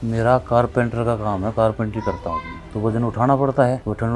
मेरा कारपेंटर का काम है, कारपेंट्री करता हूँ तो वजन उठाना पड़ता है। वजन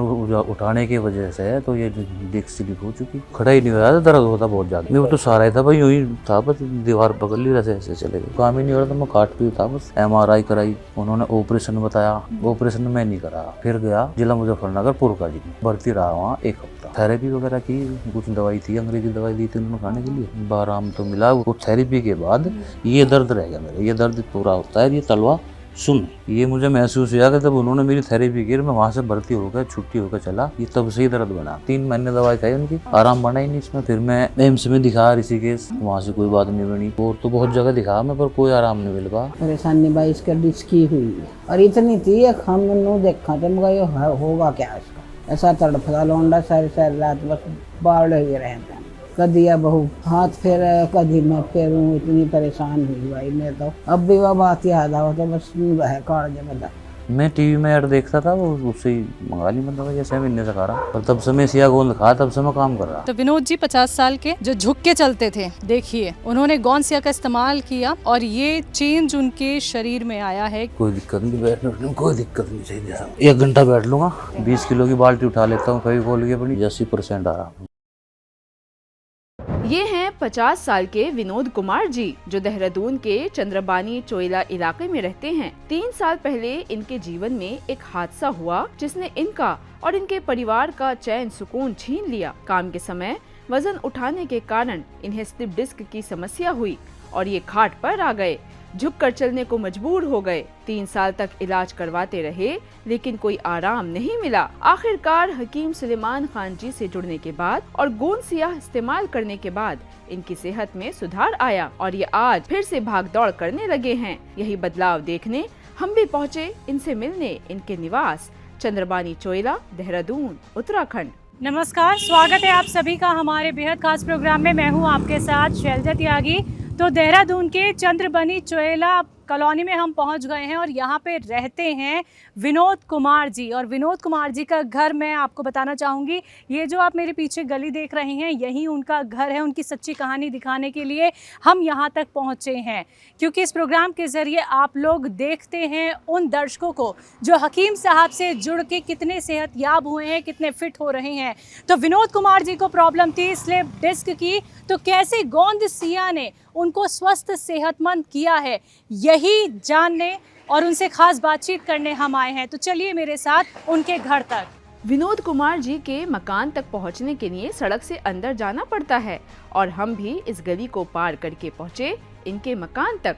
उठाने की वजह से तो ये डिस्क स्लिप हो चुकी, खड़ा ही नहीं हो रहा था, दर्द होता बहुत ज्यादा। मैं वो तो सारा ही था भाई, यूं ही था, बस दीवार पकड़ ली, ऐसे चले गए, काम ही नहीं हो रहा था। मैं काट भी था, बस MRI कराई, उन्होंने ऑपरेशन बताया, ऑपरेशन में नहीं करा। फिर गया जिला मुजफ्फरनगर पुरका जी में, भर्ती रहा वहाँ 1 हफ्ता। थेरेपी वगैरह की, कुछ दवाई थी, अंग्रेजी दवाई दी थी उन्होंने खाने के लिए, आराम तो मिला। वो थेरेपी के बाद ये दर्द रह गया मेरा, ये दर्द पूरा होता है, ये तलवा सुन। ये मुझे महसूस हुआ कि जब उन्होंने मेरी थेरेपी की, मैं वहाँ से भर्ती होकर छुट्टी होकर चला, ये तब से ही दर्द बना। 3 महीने दवाई खाई उनकी, आराम बना ही नहीं इसमें। फिर मैं एम्स में दिखा ऋषिकेश, वहाँ से कोई बात नहीं बनी। और तो बहुत जगह दिखा मैं, पर कोई आराम नहीं मिल पाया। परेशानी भाई इसका डिस्क की हुई है, और इतनी थी हमने देखा तो मगर ये होगा क्या इसका। ऐसा तड़फता लौंडा सारी सारी रात बस बावड़े हुए रहते हैं। कभी अब हाथ फेर, कभी मैं फेरूँ, इतनी परेशान हुई भाई मैं तो। अब भी वह बात याद आओ तो बस वह काट जब मैं टीवी में ऐड देखता था, वो उससे ही मंगा ली मतलब, जैसे महीने से खा रहा। और तब से मैं सिया गोंद खा, तब से मैं काम कर रहा। तो विनोद जी 50 साल के जो झुक के चलते थे, देखिए उन्होंने गोंसिया का इस्तेमाल किया और ये चेंज उनके शरीर में आया है। कोई दिक्कत नहीं, बैठने में कोई दिक्कत नहीं चाहिए। 1 घंटा बैठ लूंगा, 20 किलो की बाल्टी उठा लेता हूँ, कभी खोल के अपनी 80% आ रहा। ये हैं 50 साल के विनोद कुमार जी, जो देहरादून के चंद्रबानी चोइला इलाके में रहते हैं। 3 साल पहले इनके जीवन में एक हादसा हुआ जिसने इनका और इनके परिवार का चैन सुकून छीन लिया। काम के समय वजन उठाने के कारण इन्हें स्लिप डिस्क की समस्या हुई और ये खाट पर आ गए, झुककर चलने को मजबूर हो गए। 3 साल तक इलाज करवाते रहे लेकिन कोई आराम नहीं मिला। आखिरकार हकीम सुलेमान खान जी से जुड़ने के बाद और गोंद सियाह इस्तेमाल करने के बाद इनकी सेहत में सुधार आया और ये आज फिर से भाग दौड़ करने लगे हैं। यही बदलाव देखने हम भी पहुँचे इनसे मिलने इनके निवास चंद्रबानी चोइला, देहरादून, उत्तराखंड। नमस्कार, स्वागत है आप सभी का हमारे बेहद खास प्रोग्राम में। मैं हूं आपके साथ शैलजा त्यागी। तो देहरादून के चंद्रबनी चोइला कॉलोनी में हम पहुंच गए हैं और यहाँ पे रहते हैं विनोद कुमार जी। और विनोद कुमार जी का घर मैं आपको बताना चाहूँगी, ये जो आप मेरे पीछे गली देख रहे हैं यही उनका घर है। उनकी सच्ची कहानी दिखाने के लिए हम यहाँ तक पहुँचे हैं, क्योंकि इस प्रोग्राम के ज़रिए आप लोग देखते हैं उन दर्शकों को जो हकीम साहब से जुड़ के कितने सेहतयाब हुए हैं, कितने फिट हो रहे हैं। तो विनोद कुमार जी को प्रॉब्लम थी स्लिप डिस्क की, तो कैसे गोंद सिया ने उनको स्वस्थ सेहतमंद किया है, यही जानने और उनसे खास बातचीत करने हम आए हैं। तो चलिए मेरे साथ उनके घर तक। विनोद कुमार जी के मकान तक पहुंचने के लिए सड़क से अंदर जाना पड़ता है और हम भी इस गली को पार करके पहुंचे इनके मकान तक।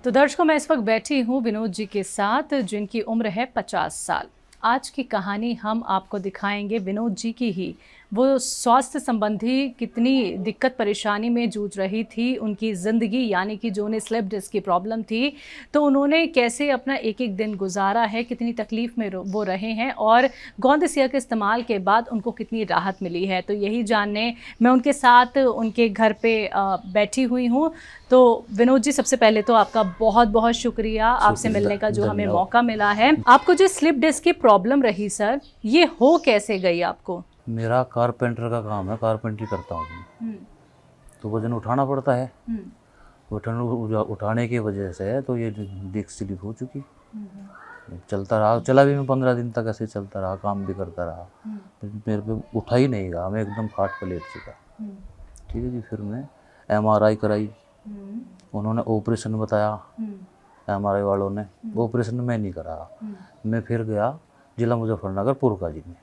तो दर्शकों, मैं इस वक्त बैठी हूँ विनोद जी के साथ, जिनकी उम्र है 50 साल। आज की कहानी हम आपको दिखाएंगे विनोद जी की ही। वो स्वास्थ्य संबंधी कितनी दिक्कत परेशानी में जूझ रही थी उनकी ज़िंदगी, यानी कि जो उन्हें स्लिप डिस्क की प्रॉब्लम थी, तो उन्होंने कैसे अपना एक एक दिन गुजारा है, कितनी तकलीफ़ में वो रहे हैं और गोंद सिया के इस्तेमाल के बाद उनको कितनी राहत मिली है। तो यही जानने मैं उनके साथ उनके घर पे बैठी हुई हूँ। तो विनोद जी, सबसे पहले तो आपका बहुत बहुत शुक्रिया आपसे मिलने का जो हमें मौका मिला है। आपको जो स्लिप डिस्क की प्रॉब्लम रही सर, ये हो कैसे गई आपको? मेरा कारपेंटर का काम है, कारपेंट्री करता हूँ तो वजन उठाना पड़ता है। वजन उठाने की वजह से तो ये डिस्क स्लिप हो चुकी। चलता रहा, चला भी मैं 15 दिन तक ऐसे चलता रहा, काम भी करता रहा, मेरे पे उठा ही नहीं गया, मैं एकदम खाट पर लेट चुका। ठीक है जी। फिर मैं MRI कराई, उन्होंने ऑपरेशन बताया, MRI वालों ने। ऑपरेशन में नहीं करा। मैं फिर गया जिला मुजफ्फरनगर पुरका जी में।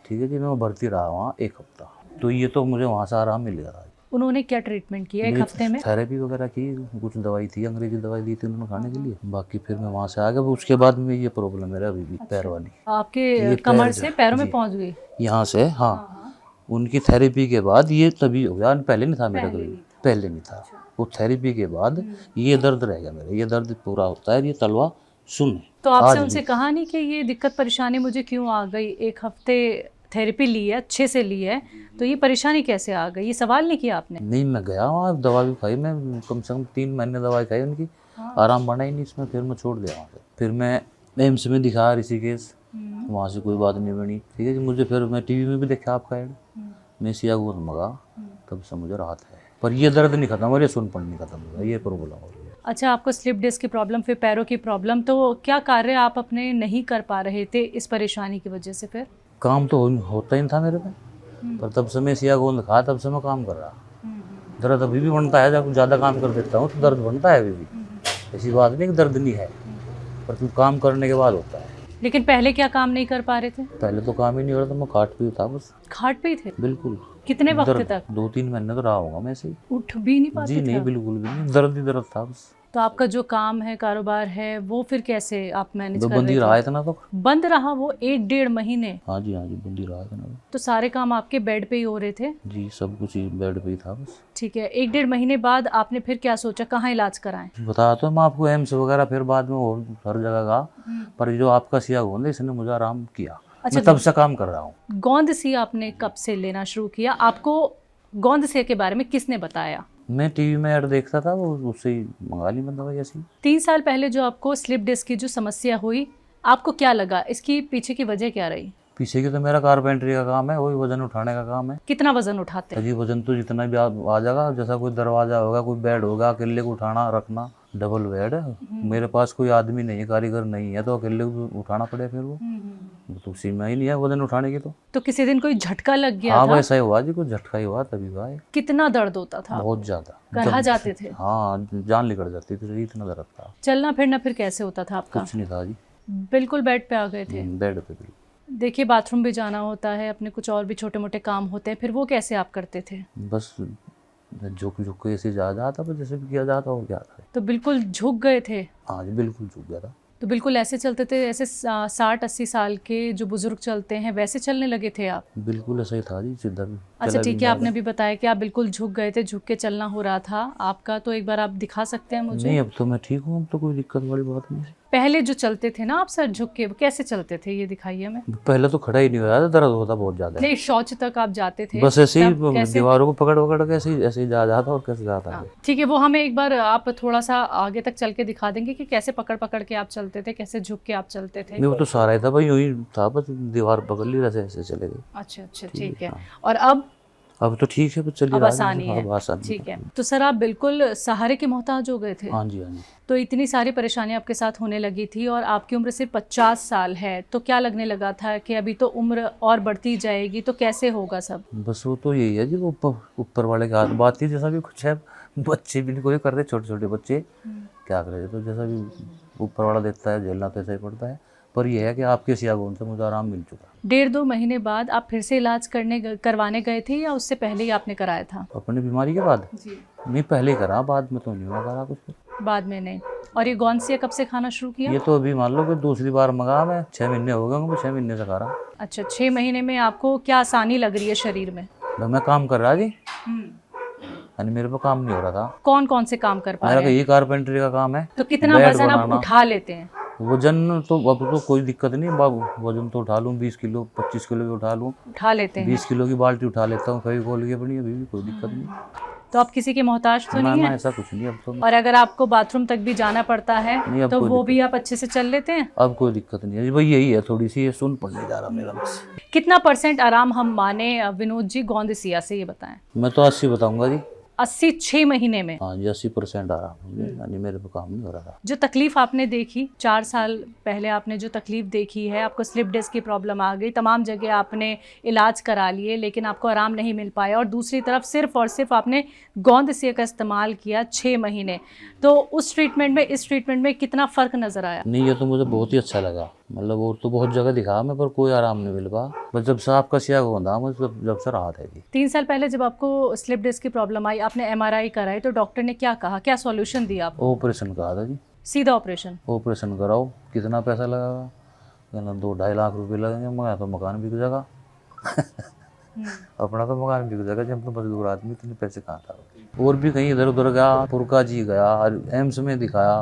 ठीक है जी। मैं भर्ती रहा वहाँ 1 हफ्ता, तो ये तो मुझे वहाँ से आराम मिल गया। उन्होंने क्या ट्रीटमेंट किया 1 हफ्ते में? थेरेपी वगैरह की, कुछ दवाई थी, अंग्रेजी दवाई दी थी उन्होंने खाने के लिए। बाकी फिर मैं वहाँ से आ गया। उसके बाद में ये प्रॉब्लम है अभी भी, पैर वाली। आपके कमर से पैरों में पहुँच गई यहाँ से? हाँ। उनकी थेरेपी के बाद ये तभी हो गया, पहले नहीं था मेरा कभी, पहले नहीं था। वो थेरेपी के बाद ये दर्द रह गया मेरा, ये दर्द पूरा होता है, ये तलवा सुन। तो आपसे उनसे कहा नहीं कि ये दिक्कत परेशानी मुझे क्यों आ गई? 1 हफ्ते थेरेपी ली है, अच्छे से ली है, तो ये परेशानी कैसे आ गई? ये सवाल नहीं किया आपने? नहीं, मैं गया वहाँ, दवा भी खाई, मैं कम से कम 3 महीने दवाई खाई उनकी। आराम बना ही नहीं इसमें। फिर मैं छोड़ दिया वहाँ से। फिर मैं एम्स में दिखाया ऋषिकेश, वहाँ से कोई बात नहीं बनी। ठीक है जी। मुझे फिर मैं टीवी में भी देखा आपका ऐड, मैं सिया गोंद मंगा, तब से मुझे राहत है। पर ये दर्द नहीं खत्म हो रही, सुनपन नहीं खत्म हो रहा, ये प्रॉब्लम हो रही है। अच्छा, आपको स्लिप डिस्क की प्रॉब्लम, फिर पैरों की प्रॉब्लम, तो क्या कार्य आप अपने नहीं कर पा रहे थे इस परेशानी की वजह से? फिर काम तो होता ही नहीं था मेरे पे, पर तब से मैं सिया गोंद खाया, तब से मैं काम कर रहा। दर्द अभी भी बनता है, जब ज़्यादा काम कर देता हूँ तो दर्द बनता है अभी भी। ऐसी बात नहीं कि दर्द नहीं है, पर तू काम करने के बाद होता है। लेकिन पहले क्या काम नहीं कर पा रहे थे? पहले तो काम ही नहीं हो रहा था, मैं खाट पे ही था बस। खाट पे ही थे? बिल्कुल। कितने वक्त दर्द तक? 2-3 महीने तो रहा होगा मैं ऐसे ही। उठ भी नहीं पाते जी थे नहीं, आप? बिल्कुल भी नहीं, दर्द ही दर्द था बस। तो आपका जो काम है, कारोबार है, वो फिर कैसे आप मैनेज तो कर बंदी रहे रहा थे? इतना तो। बंद रहा वो 1-1.5 महीने? हाँ जी बंदी रहा इतना तो। तो सारे काम आपके बेड पे ही हो रहे थे? जी सब कुछ ही बेड पे ही था बस। ठीक है, 1-1.5 महीने बाद आपने फिर क्या सोचा, कहाँ इलाज कराएं? बताया तो मैं आपको, एम्स वगैरह, फिर बाद में और हर जगह का, पर जो आपका सिया गोंद है इसने मुझे आराम किया। अच्छा, मैं तब से काम कर रहा हूँ। गोंद सी आपने कब से लेना शुरू किया? आपको गोंद सी के बारे में किसने बताया? मैं टीवी में ऐड देखता था, वो उससे ही मंगा ली मैं दवाई ऐसी। 3 साल पहले जो आपको स्लिप डिस्क की जो समस्या हुई, आपको क्या लगा, इसकी पीछे की वजह क्या रही? पीछे की तो मेरा कारपेंटरी का काम है, वही वजन उठाने का काम है। कितना वजन उठाते हैं? जी वजन तो जितना भी आ जाएगा, जैसा कोई दरवाजा होगा, कोई बेड होगा, अकेले को उठाना रखना, डबल बेड है। मेरे पास कोई आदमी नहीं है, कारीगर नहीं है, तो अकेले को उठाना पड़े फिर वो तो सीमा ही नहीं है वजन उठाने की। तो किसी दिन कोई झटका लग गया हाँ था? वैसा ही हुआ जी, कुछ झटका ही हुआ तभी हुआ है। कितना दर्द होता था? बहुत ज्यादा करहा जाते थे? हाँ जान निकल जाती थी, इतना दर्द था। चलना फिरना फिर कैसे होता था आपका? कुछ नहीं था जी, बिल्कुल बेड पे आ गए थे? बेड पे बिल्कुल। देखिए, बाथरूम भी जाना होता है, अपने कुछ और भी छोटे मोटे काम होते हैं, फिर वो कैसे आप करते थे? बस झुक झुक के ऐसे जा जाता, पर जैसे भी किया जाता हो क्या था। तो बिल्कुल झुक गए थे? हाँ जी बिल्कुल झुक गया था। तो बिल्कुल ऐसे चलते थे ऐसे 60-80 साल के जो बुजुर्ग चलते हैं, वैसे चलने लगे थे आप? बिल्कुल ऐसा ही था जी, सीधा भी। अच्छा ठीक है, आपने भी बताया कि आप बिल्कुल झुक गए थे, झुक के चलना हो रहा था आपका, तो एक बार आप दिखा सकते हैं मुझे? नहीं अब तो मैं ठीक हूँ, अब तो कोई दिक्कत वाली बात नहीं है। पहले जो चलते थे ना आप सर झुक के, वो कैसे चलते थे, ये दिखाइए हमें। पहले तो खड़ा ही नहीं होता था, दर्द होता बहुत ज्यादा। नहीं, शौच तक आप जाते थे? बस ऐसे ही तब कैसे? दीवारों को पकड़ पकड़ के ऐसे ही जा जाता, और कैसे जाता है। ठीक है, वो हमें एक बार आप थोड़ा सा आगे तक चल के दिखा देंगे कि कैसे पकड़ पकड़ के आप चलते थे, कैसे झुक के आप चलते थे? नहीं वो तो सारा ही था भाई, यूं ही था, बस दीवार पकड़ ली, ऐसे ऐसे चले गए। अच्छा ठीक है। और अब तो ठीक है, बस चलिए। अब आसानी है? अब आसानी। ठीक है, तो सर आप बिल्कुल सहारे के मोहताज हो गए थे? हाँ जी। तो इतनी सारी परेशानी आपके साथ होने लगी थी और आपकी उम्र सिर्फ 50 साल है, तो क्या लगने लगा था कि अभी तो उम्र और बढ़ती जाएगी, तो कैसे होगा सब? बस वो तो यही है जी, वो ऊपर वाले के हाथ बात थी, जैसा भी कुछ है। बच्चे भी नहीं कोई करते, छोटे छोटे बच्चे क्या करे, तो जैसा भी ऊपर वाला देता है झेलना तो ऐसा ही पड़ता है। पर यह है कि आपके सिया गोंद से मुझे आराम मिल चुका। 1.5-2 महीने बाद आप फिर से इलाज करवाने गए थे या उससे पहले ही आपने कराया था? अपनी बीमारी के बाद जी। नहीं, पहले करा, बाद में तो नहीं हुआ करा कुछ। बाद में नहीं। और ये गोंदसिया कब से खाना शुरू किया? ये तो अभी मान लो कि दूसरी बार मंगा, मैं 6 महीने हो गए होंगे, 6 महीने से खा रहा। अच्छा, 6 महीने में आपको क्या आसानी लग रही है शरीर में? मैं काम कर रहा जी, यानी मेरे पे काम नहीं हो रहा था। कौन कौन से काम कर पा रहे मेरा हैं? ये कारपेंटरी का काम है। तो कितना बेड वजन आप बनाना। उठा लेते हैं? वजन तो अब तो कोई दिक्कत नहीं, वजन तो उठा लूँ, 20 किलो 25 किलो भी उठा लूँ। उठा लेते हैं? 20 किलो की बाल्टी उठा लेता हूँ, कभी खोल के अपनी, अभी भी कोई दिक्कत नहीं। तो आप किसी के मोहताज तो ना नहीं ना है? ऐसा कुछ नहीं अब तो। और अगर आपको बाथरूम तक भी जाना पड़ता नहीं, है अब तो कोई वो भी आप अच्छे से चल लेते हैं? अब कोई दिक्कत नहीं है भाई, यही है थोड़ी सी ये सुन पड़ने जा रहा मेरा बस। कितना % आराम हम माने विनोद जी गोंदसिया से, ये बताएं? मैं तो 80 बताऊंगा जी। 80 6 महीने में? हाँ जी 80% आराम, यानी मेरे पे काम नहीं हो रहा था। जो तकलीफ आपने देखी 4 साल पहले, आपने जो तकलीफ देखी है, आपको स्लिप डिस्क की प्रॉब्लम आ गई, तमाम जगह आपने इलाज करा लिए लेकिन आपको आराम नहीं मिल पाया, और दूसरी तरफ सिर्फ और सिर्फ आपने गोंदसिया का इस्तेमाल किया 6 महीने, तो उस ट्रीटमेंट में इस ट्रीटमेंट में कितना फ़र्क नज़र आया? नहीं ये तो मुझे बहुत ही अच्छा लगा, मतलब और तो बहुत जगह दिखा मैं, पर कोई आराम नहीं मिल पा। बस जब से आपका सिया गोंद मुझे जब से राहत है जी। 3 साल पहले जब आपको स्लिप डिस्क की प्रॉब्लम आई, आपने MRI कराई, तो डॉक्टर ने क्या कहा, क्या सॉल्यूशन दिया आपको? ऑपरेशन कहा था जी। सीधा ऑपरेशन? ऑपरेशन कराओ, कितना पैसा लगेगा? कहना 2-2.5 लाख रुपए लगेंगे। मैं तो मकान बिक जाएगा। अपना तो मकान बिक जाएगा, जब तो मजदूर आदमी, इतने पैसे कहाँ था। और भी कहीं इधर उधर गया, पुरका जी गया, एम्स में दिखाया,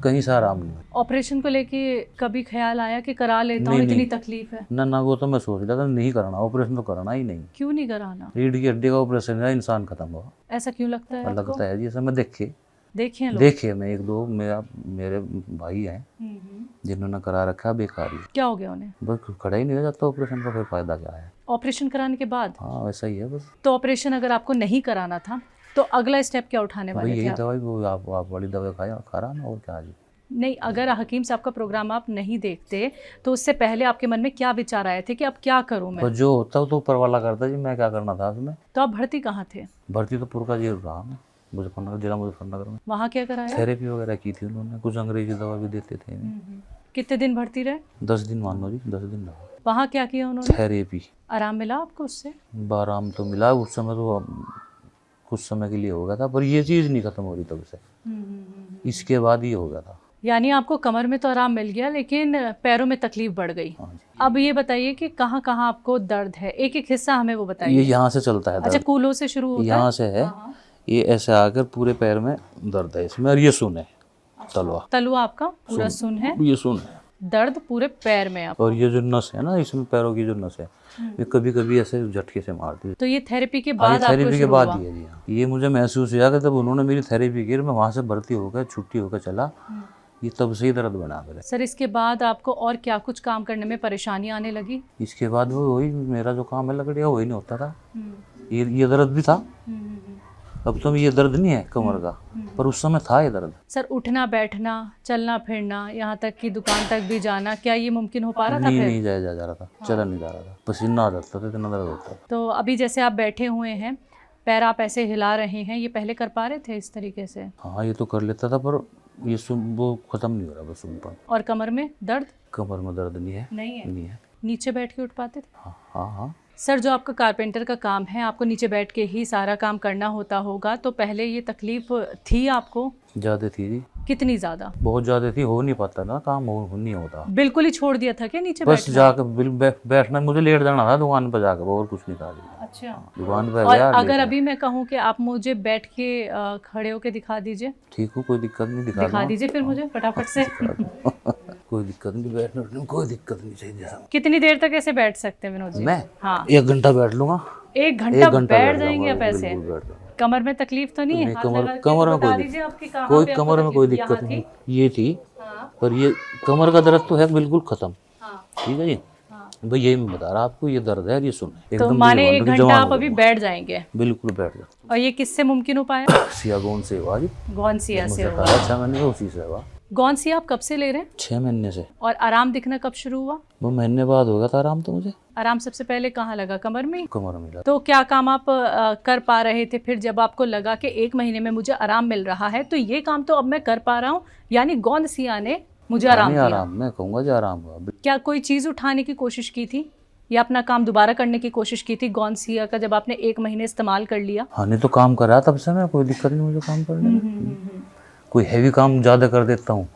कहीं से आराम नहीं। ऑपरेशन को लेके कभी ख्याल आया कि करा लेता हूँ, नहीं, इतनी नहीं। तकलीफ है? ना वो तो मैं सोच रहा था नहीं करना, ऑपरेशन तो करना ही नहीं। क्यों नहीं कराना? रीढ़ की हड्डी का ऑपरेशन है, इंसान खत्म हुआ। ऐसा क्यों लगता है आपको? लगता है जी, ऐसा मैं देखे हैं लोग? देखे मैं 1-2 मेरे भाई हैं जिन्होंने करा रखा, बेकार ही। क्या हो गया उन्हें? बस खड़ा ही नहीं हो जाता ऑपरेशन का, फिर फायदा क्या है? ऑपरेशन कराने के बाद? हाँ वैसा ही है बस। तो ऑपरेशन अगर आपको नहीं कराना था तो अगला स्टेप क्या उठाने भाई वाले थे यही आप? दवाई वो आप वाली दवाई खा रहा ना, और क्या जी। नहीं, अगर हकीम साहब का प्रोग्राम आप नहीं देखते तो उससे पहले आपके मन में क्या विचार आए थे कि अब क्या करूं मैं? पर जो होता है तो ऊपर वाला करता जी, मैं क्या करना था उसमें। तो आप भर्ती कहाँ थे? भर्ती तो पुरका जी रहा मैं, मुजफ्फरनगर, जिला मुजफ्फरनगर में। वहाँ क्या कराया? थेरेपी वगैरह की थी उन्होंने, कुछ अंग्रेजी दवा भी देते थे। कितने दिन भर्ती रहे? 10 दिन मान लो जी, 10 दिन रहा। वहाँ क्या किया उन्होंने? थेरेपी। आराम मिला आपको उससे? आराम तो मिला उस समय, तो कुछ समय के लिए हो गया था, पर ये चीज़ नहीं खत्म हो रही तब से। इसके बाद ये हो गया था। यानी आपको कमर में तो आराम मिल गया लेकिन पैरों में तकलीफ बढ़ गई। हाँ जी। अब ये बताइए कि कहाँ कहाँ आपको दर्द है, एक एक हिस्सा हमें वो ये बताइए। यहाँ से चलता है अच्छा, दर्द, कूल्हों से शुरू होता है? यहाँ से है, ये ऐसे आकर पूरे पैर में दर्द है इसमें, और ये सुन है तलवा, तलवा आपका पूरा सुन है, ये सुन है, दर्द पूरे पैर में आप। और ये जो नस है ना इसमें, पैरों की जो नस है, ये कभी कभी ऐसे झटके से मारती है। तो ये थेरेपी के बाद आपको थेरेपी के शुरू बाद हुआ? ही है जी। हाँ, ये मुझे महसूस हुआ कि तब उन्होंने मेरी थेरेपी की, मैं वहाँ से भर्ती होकर छुट्टी होकर चला, ये तब से ही दर्द बना कर। सर, इसके बाद आपको और क्या कुछ काम करने में परेशानी आने लगी? इसके बाद वो वही मेरा जो काम है लकड़ियाँ, वही नहीं होता था। ये दर्द भी था, अब तो ये दर्द नहीं है कमर का, पर उस समय था ये दर्द। सर, उठना बैठना, चलना फिरना, यहाँ तक कि दुकान तक भी जाना, क्या ये मुमकिन हो पा रहा था? नहीं जाया जा रहा था, चला नहीं जा रहा था, पसीना आ जाता था, इतना दर्द होता था। तो अभी जैसे आप बैठे हुए हैं, पैर आप ऐसे हिला रहे हैं, ये पहले कर पा रहे थे इस तरीके से? हाँ, ये तो कर लेता था, पर ये वो खत्म नहीं हो रहा बस सुनपन। और कमर में दर्द? कमर में दर्द नहीं है। नहीं है। है। नीचे बैठ के उठ पाते थे? हाँ हाँ हाँ। सर, जो आपका कारपेंटर का काम है, आपको नीचे बैठ के ही सारा काम करना होता होगा, तो पहले ये तकलीफ थी आपको? ज़्यादा थी जी, कितनी ज़्यादा? बहुत ज़्यादा थी, हो नहीं पाता ना काम, हो नहीं होता। बिल्कुल ही छोड़ दिया था क्या नीचे बस बैठना? जाकर बैठना, मुझे लेट जाना था दुकान पर जाकर, और कुछ नहीं था जी। अच्छा। दुकान पर और गया, अगर अभी मैं कहूँ कि आप मुझे बैठ के खड़े होके दिखा दीजिए? ठीक हो, कोई दिक्कत नहीं, दिखा दीजिए फिर मुझे फटाफट से। कोई दिक्कत नहीं, बैठने उठने में कोई दिक्कत नहीं चाहिए जैसा। कितनी देर तक ऐसे बैठ सकते हैं विनोद जी? मैं हाँ, 1 घंटा बैठ लूंगा। 1 घंटा बैठ बैठ जाएंगे आप जाऊंगा, ऐसे? बिल्कुल बैठ जाऊंगा। कमर में तकलीफ तो नहीं है? हाथ लगा के कमर में बता कोई दीजिए आपकी कहाँ कोई पे आपको कमर में कोई तकलीफ? दिक्कत यहाँ नहीं, थी? ये थी, हाँ, पर ये कमर का दर्द तो है बिल्कुल खत्म। हाँ, ठीक है जी। हाँ। भाई यही मैं बता रहा आपको, ये दर्द है, ये सुन तो एकदम माने 1 घंटा आप हो अभी जाऊंगा। बैठ जाएंगे? बिल्कुल बैठ जाओ। और ये किससे मुमकिन हो पाया? सियागोन से हुआ जी, गौनसिया से मुझे हुआ। कहा 6 महीने उसी से हुआ। गौनसिया आप कब से ले रहे हैं? 6 महीने से। और आराम दिखना कब शुरू हुआ? वो महीने बाद हो गया था आराम तो मुझे। आराम सबसे पहले कहाँ लगा? कमर में? कमर में लगा। तो क्या काम आप कर पा रहे थे फिर जब आपको लगा कि 1 महीने में मुझे आराम मिल रहा है, तो ये काम तो अब मैं कर पा रहा हूँ, यानी गौनसिया ने मुझे आराम दिया? आराम, मैं कहूँगा जी आराम हुआ। क्या कोई चीज़ उठाने की कोशिश की थी या अपना काम दोबारा करने की कोशिश की थी गौनसिया का, जब आपने 1 महीने इस्तेमाल कर लिया? हाँ, नहीं तो काम कर रहा तब से मैं, कोई दिक्कत नहीं मुझे काम करने में। कोई हैवी काम ज़्यादा कर देता हूँ,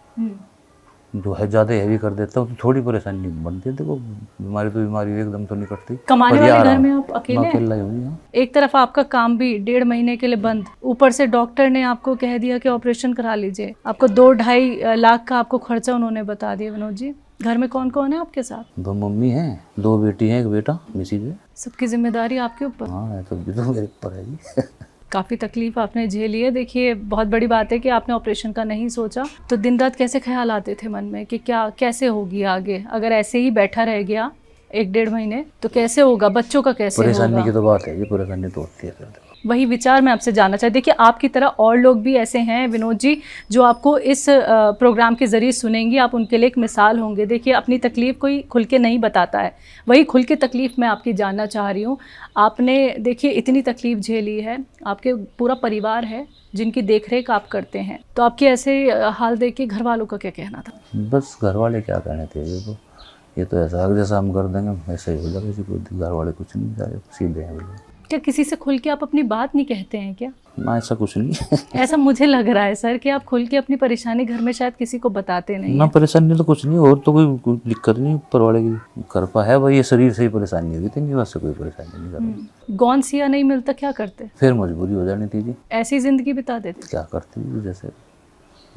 जो है ज़्यादा हैवी कर देता हूँ तो थोड़ी परेशानी नहीं बनती है। देखो बीमारी तो बीमारी एकदम तो नहीं कटती। कमाने पर ये वाले घर आराम, में आप अकेले मैं हैं? अकेला ही हूँ यहाँ। एक तरफ आपका काम भी 1.5 महीने के लिए बंद, ऊपर से डॉक्टर ने आपको कह दिया कि ऑपरेशन करा लीजिए, आपको 2-2.5 लाख का आपको खर्चा उन्होंने बता दिया। विनोद जी, घर में कौन कौन है आपके साथ? 2 मम्मी हैं, 2 बेटी हैं, 1 बेटा, मिसिज है। सबकी जिम्मेदारी आपके ऊपर? हाँ, है तो मेरे ऊपर है जी। काफ़ी तकलीफ आपने झेली है। देखिए, बहुत बड़ी बात है कि आपने ऑपरेशन का नहीं सोचा, तो दिन रात कैसे ख्याल आते थे मन में कि क्या कैसे होगी आगे? अगर ऐसे ही बैठा रह गया 1-1.5 महीने तो कैसे होगा? बच्चों का कैसे परेशानी होगा? की तो बात है जी, परेशानी तो होती है फिर। वही विचार मैं आपसे जानना चाहती। देखिए, आपकी तरह और लोग भी ऐसे हैं विनोद जी, जो आपको इस प्रोग्राम के ज़रिए सुनेंगी, आप उनके लिए एक मिसाल होंगे। देखिए, अपनी तकलीफ़ कोई खुल के नहीं बताता है, वही खुल के तकलीफ़ मैं आपकी जानना चाह रही हूँ। आपने देखिए इतनी तकलीफ़ झेली है, आपके पूरा परिवार है जिनकी देखरेख आप करते हैं, तो आपके ऐसे हाल देख के घर वालों का क्या कहना था? बस घर वाले क्या कहने थे, ये तो ऐसा जैसा हम कर देंगे ऐसा ही हो जाएगा, किसी को घर वाले कुछ नहीं चाहे, सीधे हैं बिल्कुल। क्या किसी से खुल के आप अपनी बात नहीं कहते हैं क्या? ना, ऐसा कुछ नहीं। ऐसा मुझे लग रहा है सर कि आप खुल के अपनी परेशानी घर में शायद किसी को बताते नहीं ना, हैं। परेशानी तो कुछ नहीं, और तो कोई दिक्कत नहीं ऊपर वाले की कृपा है। भाई ये शरीर से ही परेशानी हुई थी, नहीं वैसे कोई परेशानी नहीं कर। गौनसिया नहीं मिलता क्या करते? फिर मजबूरी हो जानी थी जी, ऐसी ज़िंदगी बिता देते? क्या करती जी, जैसे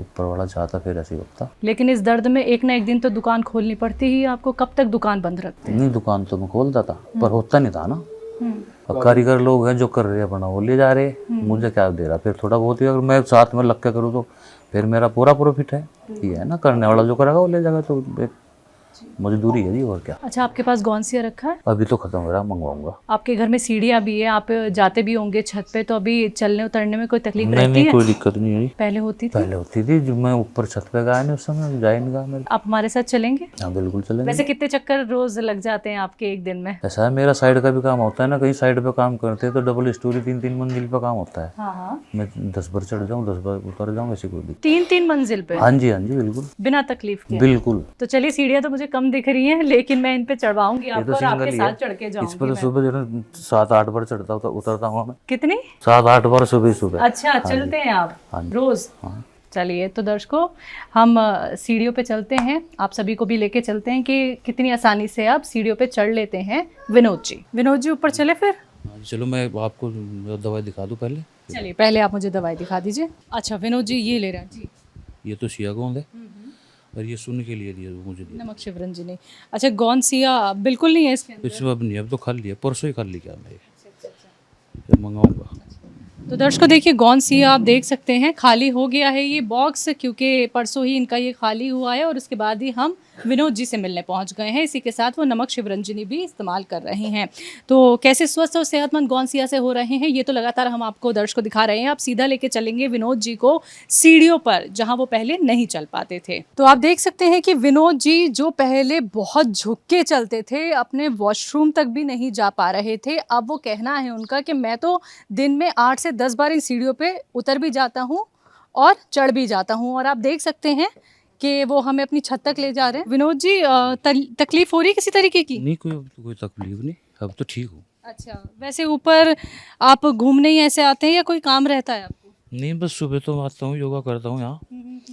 ऊपर वाला चाहता फिर ऐसे ही होता। लेकिन इस दर्द में एक ना एक दिन तो दुकान खोलनी पड़ती ही आपको। कब तक दुकान बंद रखते हैं? नहीं, दुकान तो मैं खोलता था, पर होता नहीं था ना। अब कारीगर लोग हैं जो कर रहे हैं अपना, वो ले जा रहे हैं, मुझे क्या दे रहा। फिर थोड़ा बहुत ही अगर मैं साथ में लग के करूँ तो फिर मेरा पूरा प्रॉफिट है। ये है ना, करने वाला जो करेगा वो ले जाएगा। तो मजदूरी है जी, और क्या। अच्छा, आपके पास गौनसिया रखा है? अभी तो खत्म हो रहा, मंगवाऊंगा। आपके घर में सीढ़ियाँ भी है, आप जाते भी होंगे छत पे, तो अभी चलने उतरने में कोई तकलीफ नहीं रहती नहीं, है? कोई दिक्कत नहीं है। पहले होती थी? पहले होती थी, जब मैं ऊपर छत पे गया नहीं उस समय, जा ही नहीं गया मेरे। आप हमारे साथ चलेंगे? हाँ बिल्कुल चलेंगे। वैसे कितने चक्कर रोज लग जाते हैं आपके एक दिन में? ऐसा है, मेरा साइड का भी काम होता है ना, कहीं साइड पे काम करते हैं तो डबल स्टोरी 3-3 मंजिल पे काम होता है। हाँ, मैं 10 बार चढ़ जाऊँ, 10 बार उतर जाऊँ, ऐसी कोई दिक्कत। 3-3 मंजिल पे? हाँ जी, हाँ जी, बिल्कुल बिना तकलीफ के? बिल्कुल। तो चलिए, सीढ़ियाँ तो मुझे कम दिख रही हैं, लेकिन मैं इन पे चढ़वाऊंगी ये आपको तो और आपके सिंगल ही साथ है, चढ़ के इस पर जाऊंगी तो मैं। सुबह जो है 7-8 बार चढ़ता होता, उतरता हूँ मैं। कितनी? 7-8 बार सुबह सुबह। अच्छा, चलते हैं आप हाँ जी। रोज? हाँ। चलिए, तो दर्शकों, हम सीढ़ियों पे चलते हैं, आप सभी को भी लेके चलते हैं कि कितनी आसानी से आप सीढ़ियों पे चढ़ लेते हैं। विनोद जी ऊपर चले फिर? हाँ जी, चलो मैं आपको दवाई दिखा दूँ पहले। चलिए, पहले आप मुझे दवाई दिखा दीजिए। अच्छा विनोद जी, ये ले रहे हैं जी। ये तो सिया गोंद है, और ये सुन के लिए दिया मुझे दिया। नमक शिवरंजनी। अच्छा, गौनसिया बिल्कुल नहीं है इसके अंदर? इसमें अब नहीं, अब तो खा लिया, परसों ही खा ली क्या मैं, ये मंगाऊंगा। तो दर्शकों देखिए, गौनसिया आप देख सकते हैं खाली हो गया है ये बॉक्स, क्योंकि परसों ही इनका ये खाली हुआ है और उसके बाद ही हम विनोद जी से मिलने पहुंच गए हैं। इसी के साथ वो नमक शिवरंजनी भी इस्तेमाल कर रहे हैं। तो कैसे स्वस्थ और सेहतमंद गौनसिया से हो रहे हैं, ये तो लगातार हम आपको दर्शकों दिखा रहे हैं। आप सीधा लेके चलेंगे विनोद जी को सीढ़ियों पर, जहाँ वो पहले नहीं चल पाते थे। तो आप देख सकते हैं कि विनोद जी जो पहले बहुत झुक के चलते थे, अपने वॉशरूम तक भी नहीं जा पा रहे थे, अब वो कहना है उनका कि मैं तो दिन में 8 से 10 बार इन सीढ़ियों पे उतर भी जाता हूँ और चढ़ भी जाता हूँ। और आप देख सकते हैं कि वो हमें अपनी छत तक ले जा रहे हैं। विनोद जी, तकलीफ हो रही है किसी तरीके की? नहीं, कोई तकलीफ नहीं, अब तो ठीक हूँ। अच्छा, वैसे ऊपर आप घूमने ही ऐसे आते हैं या कोई काम रहता है आपको? नहीं, बस सुबह तो आता हूँ, योगा करता हूँ यहाँ,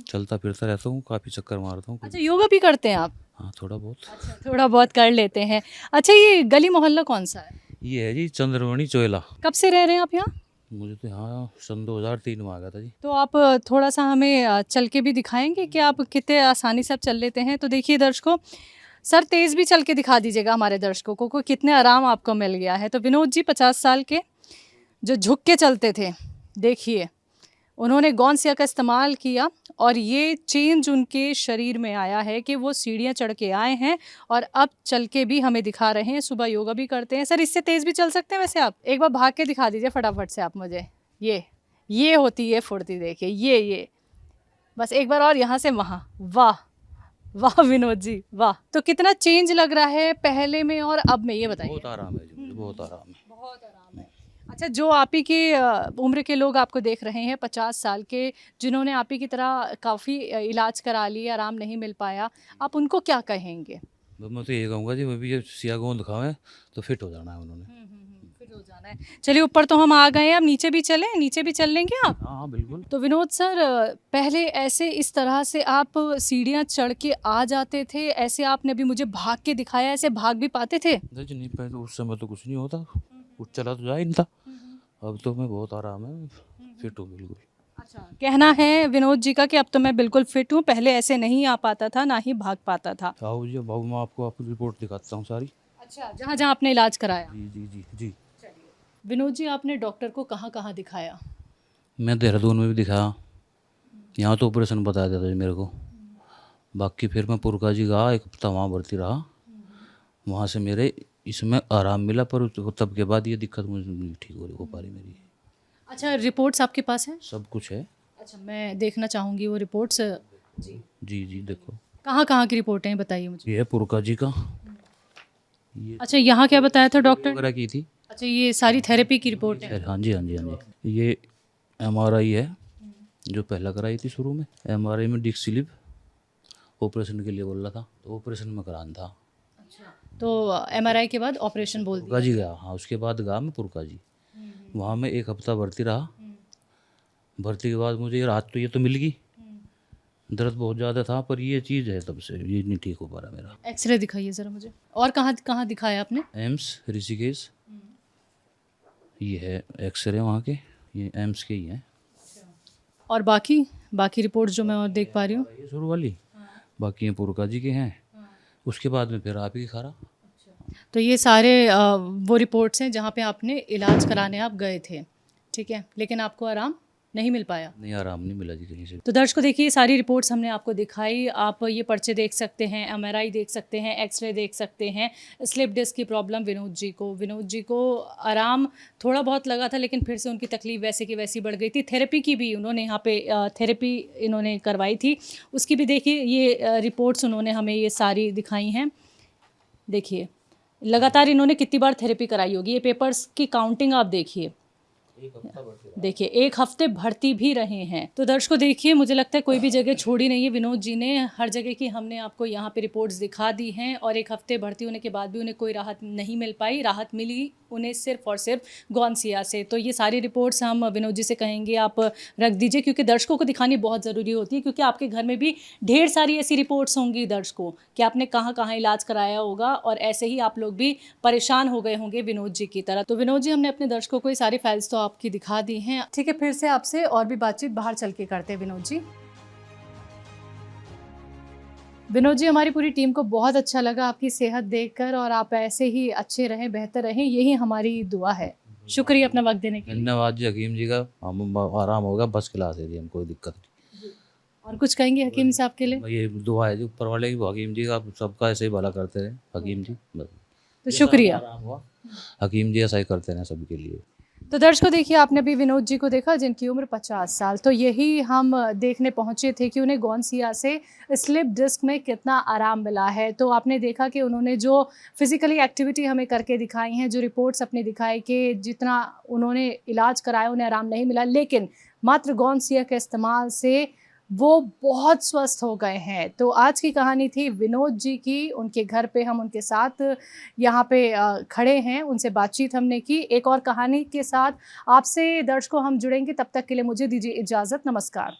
चलता फिरता रहता हूँ, काफ़ी चक्कर मारता हूँ। अच्छा, योगा भी करते हैं आप? हाँ, थोड़ा बहुत। अच्छा, थोड़ा बहुत कर लेते हैं। अच्छा, ये गली मोहल्ला कौन सा है? ये है जी चंद्रमणि चोयला। कब से रह रहे हैं आप यहाँ? मुझे तो यहाँ सन 2003 में आ गया था जी। तो आप थोड़ा सा हमें चल के भी दिखाएंगे कि आप कितने आसानी से आप चल लेते हैं? तो देखिए दर्शकों, सर तेज़ भी चल के दिखा दीजिएगा हमारे दर्शकों को कितने आराम आपको मिल गया है। तो विनोद जी 50 साल के, जो झुक के चलते थे, देखिए उन्होंने गौनसिया का इस्तेमाल किया और ये चेंज उनके शरीर में आया है कि वो सीढ़ियाँ चढ़ के आए हैं और अब चल के भी हमें दिखा रहे हैं। सुबह योगा भी करते हैं। सर इससे तेज़ भी चल सकते हैं वैसे आप? एक बार भाग के दिखा दीजिए फटाफट से आप मुझे। ये होती है फुर्ती, देखिए ये बस एक बार और यहाँ से वहाँ। वाह वाह विनोद जी, वाह। तो कितना चेंज लग रहा है पहले में और अब में, ये बताइए। बहुत आराम है जी, मुझे बहुत आराम है। बहुत आराम है। अच्छा, जो आप ही के उम्र के लोग आपको देख रहे हैं, 50 साल के, जिन्होंने आप ही की तरह काफ़ी इलाज करा लिया, आराम नहीं मिल पाया, आप उनको क्या कहेंगे? मैं तो ये कहूँगा जी, मैं भी ये सिया गोंद दिखावें तो फिट हो जाना है उन्होंने। फिट हो जाना है। चलिए, ऊपर तो हम आ गए हैं, अब नीचे भी चलें? नीचे भी चल लेंगे आप? हाँ हाँ बिल्कुल। तो विनोद सर, पहले ऐसे इस तरह से आप सीढ़ियाँ चढ़ के आ जाते थे? ऐसे आपने अभी मुझे भाग के दिखाया, ऐसे भाग भी पाते थे? नहीं, पहले उस समय तो कुछ नहीं होता, कुछ चला तो जा ही नहीं था। अब तो मैं बहुत आराम है, फिट हूँ बिल्कुल। अच्छा, कहना है विनोद जी का कि अब तो मैं बिल्कुल फिट हूँ, पहले ऐसे नहीं आ पाता था, ना ही भाग पाता था। आओ जी, बाबू मैं आपको रिपोर्ट दिखाता हूँ सारी। अच्छा, जहाँ जहाँ आपने इलाज कराया? जी जी जी जी। विनोद जी, आपने डॉक्टर को कहाँ कहाँ दिखाया? मैं देहरादून में भी दिखाया, यहाँ तो ऑपरेशन बताया था जी मेरे को। बाकी फिर मैं पुरका जी गया, 1 हफ्ता वहाँ भर्ती रहा, वहाँ से मेरे इसमें आराम मिला, पर तब के बाद ये दिक्कत मुझे नहीं ठीक हो पा रही मेरी। अच्छा, रिपोर्ट्स आपके पास हैं? सब कुछ है। अच्छा, मैं देखना चाहूँगी वो रिपोर्ट्स। जी जी देखो, कहाँ की रिपोर्टें हैं, बताइए मुझे। ये है पुरका जी का। ये अच्छा, यहाँ क्या बताया था डॉक्टर? वगैरह की थी। अच्छा, ये सारी थेरेपी की रिपोर्ट है? हाँ जी हाँ जी हाँ जी। ये MRI है जो पहला कराई थी शुरू में। MRI में डिस्क स्लिप ऑपरेशन के लिए बोल रहा था, तो ऑपरेशन में कराना था। तो MRI के बाद ऑपरेशन बोल दिया? पुरका जी गया, हाँ उसके बाद गया मैं पुरका जी। वहाँ मैं 1 हफ्ता भर्ती रहा। भर्ती के बाद मुझे राहत तो ये तो मिल गई, दर्द बहुत ज़्यादा था, पर ये चीज़ है तब से ये नहीं ठीक हो पा रहा मेरा। एक्सरे दिखाइए ज़रा मुझे। और कहाँ कहाँ दिखाया आपने? एम्स ऋषिकेश, ये है एक्सरे वहाँ के, ये एम्स के ही हैं। और बाकी रिपोर्ट्स जो मैं और देख पा रही हूँ? ये शुरू वाली, बाकी ये पुरका जी के हैं। उसके बाद में फिर आप ही खा रहा। तो ये सारे वो रिपोर्ट्स हैं जहाँ पे आपने इलाज कराने आप गए थे, ठीक है, लेकिन आपको आराम नहीं मिल पाया? नहीं, आराम नहीं मिला जी कहीं से। तो दर्शकों देखिए, सारी रिपोर्ट्स हमने आपको दिखाई। आप ये पर्चे देख सकते हैं, एमआरआई देख सकते हैं, एक्सरे देख सकते हैं। स्लिप डिस्क की प्रॉब्लम विनोद जी को आराम थोड़ा बहुत लगा था, लेकिन फिर से उनकी तकलीफ वैसे की वैसी बढ़ गई थी। थेरेपी की भी उन्होंने यहाँ पे थेरेपी इन्होंने करवाई थी, उसकी भी देखिए ये रिपोर्ट्स उन्होंने हमें ये सारी दिखाई हैं। देखिए लगातार इन्होंने कितनी बार थेरेपी कराई होगी, ये पेपर्स की काउंटिंग आप देखिए। देखिए 1 हफ्ते भर्ती भी रहे हैं। तो दर्शकों देखिए, मुझे लगता है कोई भी जगह छोड़ी नहीं है विनोद जी ने। हर जगह की हमने आपको यहाँ पे रिपोर्ट्स दिखा दी हैं, और 1 हफ्ते भर्ती होने के बाद भी उन्हें कोई राहत नहीं मिल पाई। राहत मिली उन्हें सिर्फ और सिर्फ गौनसिया से। तो ये सारी रिपोर्ट्स हम विनोद जी से कहेंगे आप रख दीजिए, क्योंकि दर्शकों को दिखानी बहुत ज़रूरी होती है, क्योंकि आपके घर में भी ढेर सारी ऐसी रिपोर्ट्स होंगी दर्शकों कि आपने कहाँ कहाँ इलाज कराया होगा, और ऐसे ही आप लोग भी परेशान हो गए होंगे विनोद जी की तरह। तो विनोद जी, हमने अपने दर्शकों को ये सारी फाइल्स तो आपकी दिखा दी हैं। ठीक है, फिर से आपसे और भी बातचीत बाहर चल के करते हैं विनोद जी। विनोद जी, हमारी पूरी टीम को बहुत अच्छा लगा आपकी सेहत देखकर, और आप ऐसे ही अच्छे रहें, बेहतर रहें, यही हमारी दुआ है। शुक्रिया अपना वक्त देने के लिए। धन्यवाद जी हकीम जी का, हम आराम होगा, बस क्लास है जी, हम कोई दिक्कत नहीं। और कुछ कहेंगे हकीम साहब के लिए? ये दुआ है जी ऊपर वाले की, हकीम जी का सबका ऐसे ही भला करते रहे हकीम जी, बस। तो शुक्रिया। आराम हुआ, हकीम जी ऐसा ही करते रहे सबके लिए। तो दर्शकों देखिए, आपने अभी विनोद जी को देखा जिनकी उम्र 50 साल। तो यही हम देखने पहुंचे थे कि उन्हें गौनसिया से स्लिप डिस्क में कितना आराम मिला है। तो आपने देखा कि उन्होंने जो फिजिकली एक्टिविटी हमें करके दिखाई हैं, जो रिपोर्ट्स अपने दिखाई कि जितना उन्होंने इलाज कराया उन्हें आराम नहीं मिला, लेकिन मात्र गौनसिया के इस्तेमाल से वो बहुत स्वस्थ हो गए हैं। तो आज की कहानी थी विनोद जी की। उनके घर पे हम उनके साथ यहाँ पे खड़े हैं, उनसे बातचीत हमने की। एक और कहानी के साथ आपसे दर्शकों हम जुड़ेंगे, तब तक के लिए मुझे दीजिए इजाज़त। नमस्कार।